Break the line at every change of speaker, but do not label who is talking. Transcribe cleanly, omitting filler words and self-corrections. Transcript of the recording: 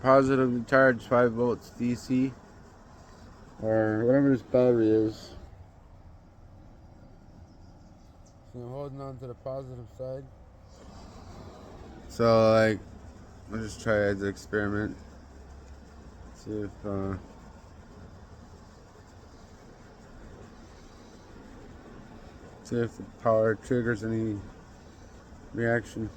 positively charged 5 volts DC, or whatever this battery is. So I'm holding on to the positive side. So like, I'll just try it as an experiment. See if the power triggers any reaction.